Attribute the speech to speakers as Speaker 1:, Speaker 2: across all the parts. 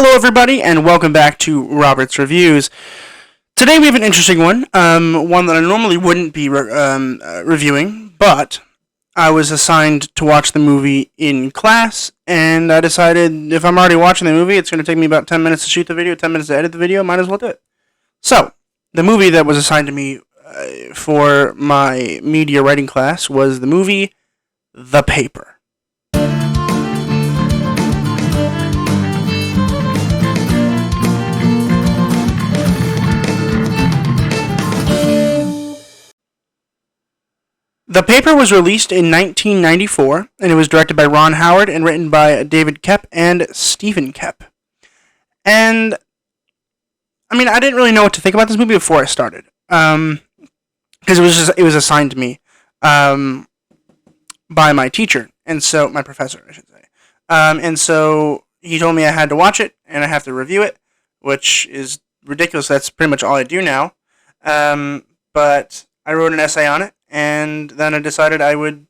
Speaker 1: Hello, everybody, and welcome back to Robert's Reviews. Today we have an interesting one, one that I normally wouldn't be reviewing, but I was assigned to watch the movie in class, and I decided if I'm already watching the movie, it's going to take me about 10 minutes to shoot the video, 10 minutes to edit the video, might as well do it. So, the movie that was assigned to me for my media writing class was the movie The Paper. The Paper was released in 1994, and it was directed by Ron Howard and written by David Koepp and Stephen Koepp. And, I didn't really know what to think about this movie before I started, because it was assigned to me by my teacher, and so my professor, I should say. And so he told me I had to watch it and I have to review it, which is ridiculous. That's pretty much all I do now. But I wrote an essay on it. And then I decided I would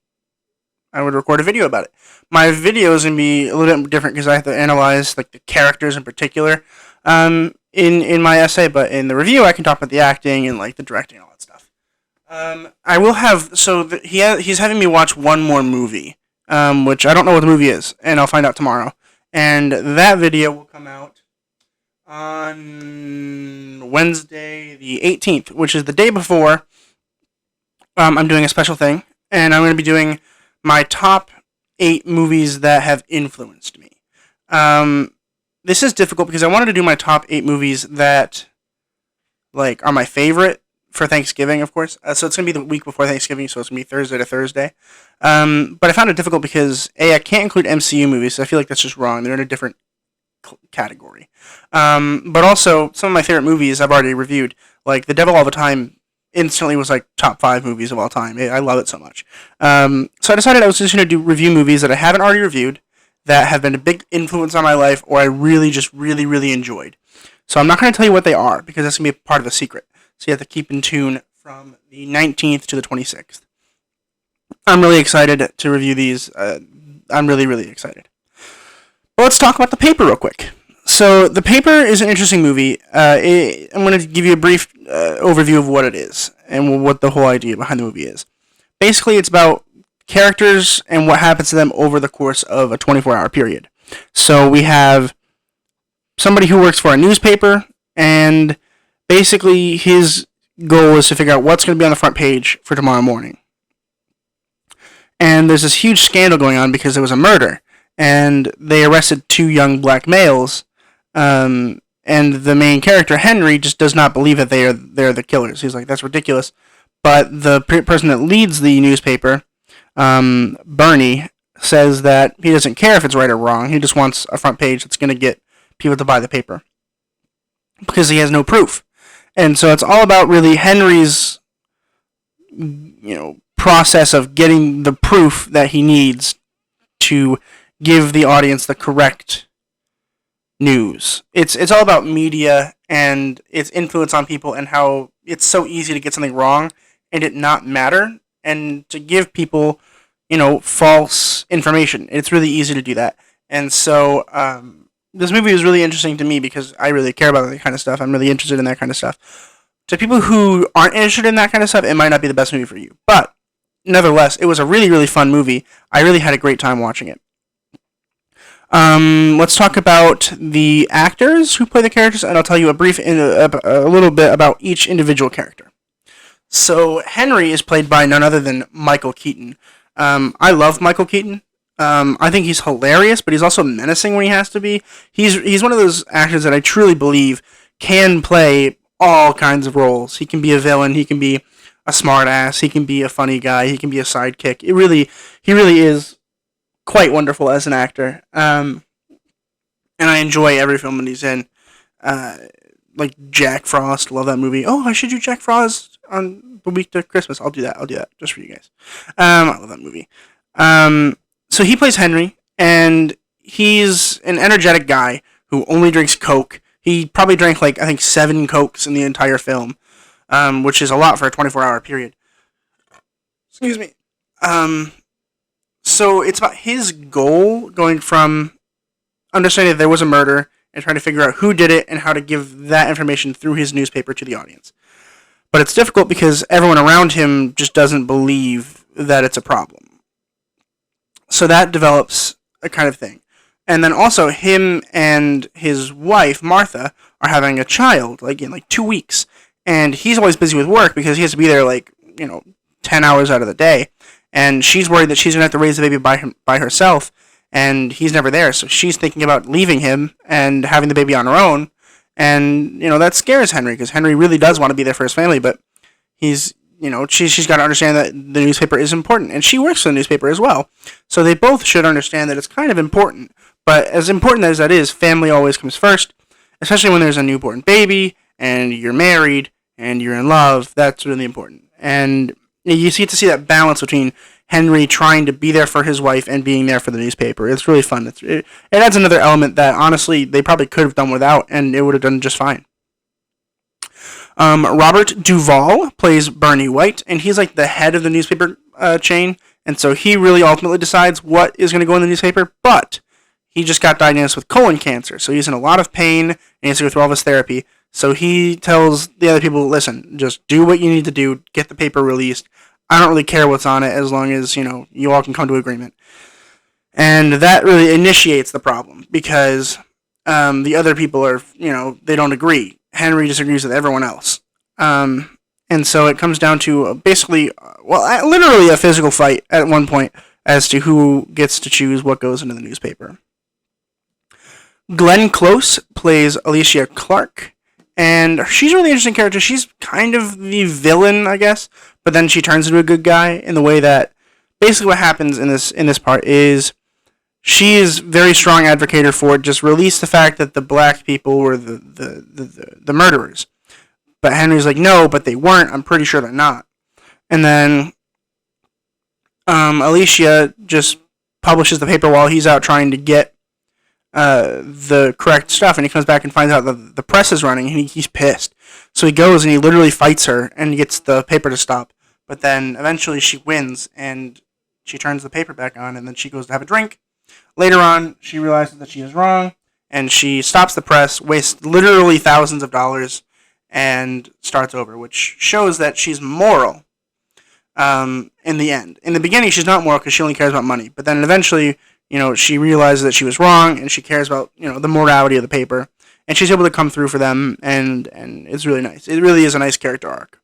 Speaker 1: record a video about it. My video is going to be a little bit different because I have to analyze the characters in particular in my essay, but in the review I can talk about the acting and the directing and all that stuff. I will have he's having me watch one more movie, which I don't know what the movie is, and I'll find out tomorrow. And that video will come out on Wednesday the 18th, which is the day before. I'm doing a special thing, and I'm going to be doing my top 8 movies that have influenced me. This is difficult because I wanted to do my top 8 movies that, are my favorite for Thanksgiving, of course. So it's going to be the week before Thanksgiving, so it's going to be Thursday to Thursday. But I found it difficult because, A, I can't include MCU movies, so I feel like that's just wrong. They're in a different category. But also, some of my favorite movies I've already reviewed, like The Devil All the Time, instantly was top 5 movies of all time. I love it so much. So I decided I was just going to review movies that I haven't already reviewed that have been a big influence on my life or I really enjoyed. So I'm not going to tell you what they are because that's going to be a part of a secret. So you have to keep in tune from the 19th to the 26th. I'm really excited to review these. I'm really excited. But let's talk about The Paper real quick. So, The Paper is an interesting movie. I'm going to give you a brief overview of what it is and what the whole idea behind the movie is. Basically, it's about characters and what happens to them over the course of a 24-hour period. So, we have somebody who works for a newspaper, and basically his goal is to figure out what's going to be on the front page for tomorrow morning. And there's this huge scandal going on because there was a murder, and they arrested 2 young black males. And the main character, Henry, just does not believe that they're the killers. He's like, that's ridiculous. But the person that leads the newspaper, Bernie, says that he doesn't care if it's right or wrong. He just wants a front page that's going to get people to buy the paper. Because he has no proof. And so it's all about really Henry's, process of getting the proof that he needs to give the audience the correct news. It's all about media and its influence on people and how it's so easy to get something wrong and it not matter and to give people, false information. It's really easy to do that. And so this movie was really interesting to me because I really care about that kind of stuff. I'm really interested in that kind of stuff. To people who aren't interested in that kind of stuff, it might not be the best movie for you. But nevertheless, it was a really fun movie. I really had a great time watching it. Let's talk about the actors who play the characters, and I'll tell you a little bit about each individual character. So, Henry is played by none other than Michael Keaton. I love Michael Keaton. I think he's hilarious, but he's also menacing when he has to be. He's one of those actors that I truly believe can play all kinds of roles. He can be a villain, he can be a smart ass, he can be a funny guy, he can be a sidekick. He really is quite wonderful as an actor, and I enjoy every film that he's in. Like Jack Frost, love that movie. Oh, I should do Jack Frost on the week to Christmas. I'll do that just for you guys. I love that movie. So he plays Henry, and he's an energetic guy who only drinks Coke. He probably drank I think 7 Cokes in the entire film, which is a lot for a 24-hour period. Excuse me. So it's about his goal going from understanding that there was a murder and trying to figure out who did it and how to give that information through his newspaper to the audience. But it's difficult because everyone around him just doesn't believe that it's a problem. So that develops a kind of thing. And then also him and his wife, Martha, are having a child, like in like 2 weeks. And he's always busy with work because he has to be there 10 hours out of the day. And she's worried that she's going to have to raise the baby by herself. And he's never there. So she's thinking about leaving him and having the baby on her own. And, that scares Henry because Henry really does want to be there for his family. But she's got to understand that the newspaper is important. And she works for the newspaper as well. So they both should understand that it's kind of important. But as important as that is, family always comes first. Especially when there's a newborn baby and you're married and you're in love. That's really important. And you get to see that balance between Henry trying to be there for his wife and being there for the newspaper. It's really fun. It adds another element that, honestly, they probably could have done without, and it would have done just fine. Robert Duvall plays Bernie White, and he's like the head of the newspaper chain, and so he really ultimately decides what is going to go in the newspaper, but he just got diagnosed with colon cancer, so he's in a lot of pain, and he has to go through all this therapy. So he tells the other people, listen, just do what you need to do, get the paper released. I don't really care what's on it as long as, you all can come to agreement. And that really initiates the problem because the other people are, they don't agree. Henry disagrees with everyone else. And so it comes down to basically, literally a physical fight at one point as to who gets to choose what goes into the newspaper. Glenn Close plays Alicia Clark. And she's a really interesting character. She's kind of the villain, I guess, but then she turns into a good guy in the way that basically what happens in this part is she is very strong advocator for just release the fact that the black people were the murderers. But Henry's like, no, but they weren't. I'm pretty sure they're not. And then Alicia just publishes the paper while he's out trying to get the correct stuff, and he comes back and finds out that the press is running, and he's pissed. So he goes and he literally fights her and gets the paper to stop. But then eventually she wins, and she turns the paper back on, and then she goes to have a drink. Later on, she realizes that she is wrong, and she stops the press, wastes literally thousands of dollars, and starts over, which shows that she's moral in the end. In the beginning, she's not moral because she only cares about money. But then eventually, she realizes that she was wrong, and she cares about, the morality of the paper, and she's able to come through for them, and it's really nice. It really is a nice character arc.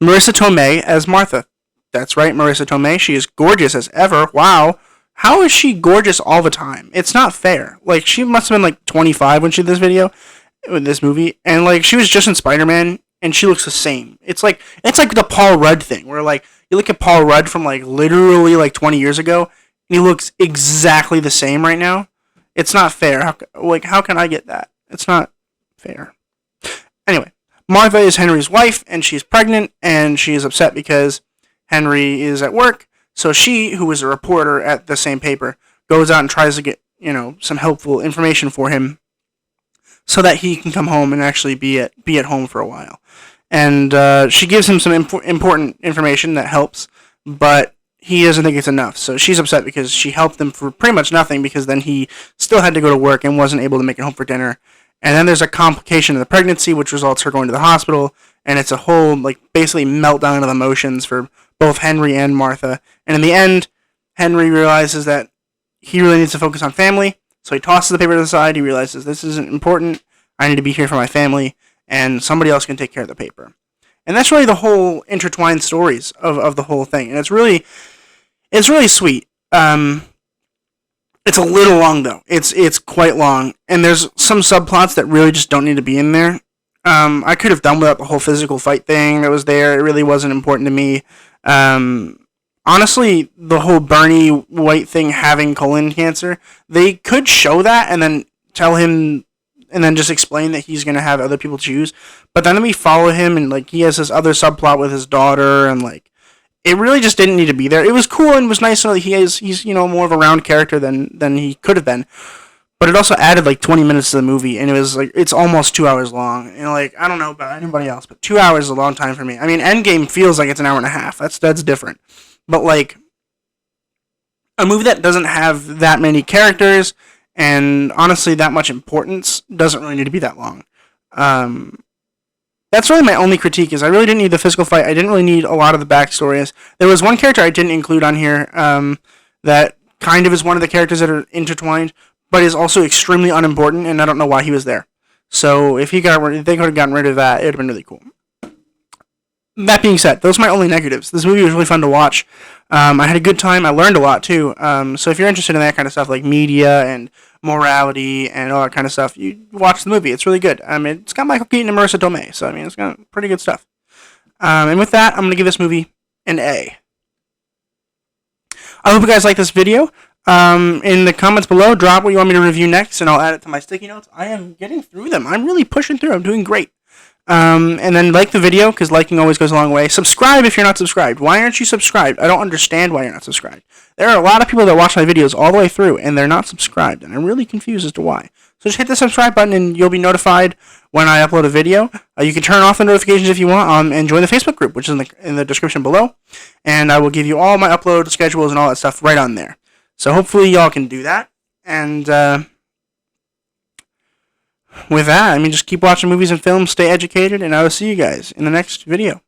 Speaker 1: Marisa Tomei as Martha. That's right, Marisa Tomei. She is gorgeous as ever. Wow. How is she gorgeous all the time? It's not fair. Like, she must have been, 25 when she did this movie, and, she was just in Spider-Man, and she looks the same. It's like the Paul Rudd thing, where, you look at Paul Rudd from, literally, 20 years ago, he looks exactly the same right now. It's not fair. How can I get that? It's not fair. Anyway, Martha is Henry's wife, and she's pregnant, and she is upset because Henry is at work. So she, who is a reporter at the same paper, goes out and tries to get, some helpful information for him so that he can come home and actually be at home for a while. And she gives him some important information that helps, but he doesn't think it's enough. So she's upset because she helped him for pretty much nothing because then he still had to go to work and wasn't able to make it home for dinner. And then there's a complication of the pregnancy, which results her going to the hospital. And it's a whole, basically meltdown of emotions for both Henry and Martha. And in the end, Henry realizes that he really needs to focus on family. So he tosses the paper to the side. He realizes this isn't important. I need to be here for my family. And somebody else can take care of the paper. And that's really the whole intertwined stories of the whole thing. And it's really sweet. It's a little long, though. It's quite long. And there's some subplots that really just don't need to be in there. I could have done without the whole physical fight thing that was there. It really wasn't important to me. Honestly, the whole Bernie White thing having colon cancer, they could show that and then tell him, and then just explain that he's going to have other people choose. But then we follow him, and he has this other subplot with his daughter, and it really just didn't need to be there. It was cool and was nice to know that he's more of a round character than he could have been. But it also added 20 minutes to the movie, and it was it's almost 2 hours long. And I don't know about anybody else, but 2 hours is a long time for me. I mean, Endgame feels like it's an hour and a half. That's different. But a movie that doesn't have that many characters And honestly, that much importance doesn't really need to be that long. That's really my only critique. Is I really didn't need the physical fight. I didn't really need a lot of the backstories. There was one character I didn't include on here that kind of is one of the characters that are intertwined, but is also extremely unimportant, and I don't know why he was there. So if they could have gotten rid of that, it would have been really cool. That being said, those are my only negatives. This movie was really fun to watch. I had a good time. I learned a lot too. So if you're interested in that kind of stuff, like media and morality and all that kind of stuff, you watch the movie. It's really good. It's got Michael Keaton and Marisa Tomei, so it's got pretty good stuff. And with that, I'm going to give this movie an A. I hope you guys like this video. In the comments below, drop what you want me to review next, and I'll add it to my sticky notes. I am getting through them. I'm really pushing through. I'm doing great. And then like the video, because liking always goes a long way. Subscribe if you're not subscribed. Why aren't you subscribed? I don't understand why you're not subscribed. There are a lot of people that watch my videos all the way through, and they're not subscribed, and I'm really confused as to why. So just hit the subscribe button, and you'll be notified when I upload a video. You can turn off the notifications if you want, and join the Facebook group, which is in the description below. And I will give you all my upload schedules and all that stuff right on there. So hopefully y'all can do that. And with that, just keep watching movies and films, stay educated, and I will see you guys in the next video.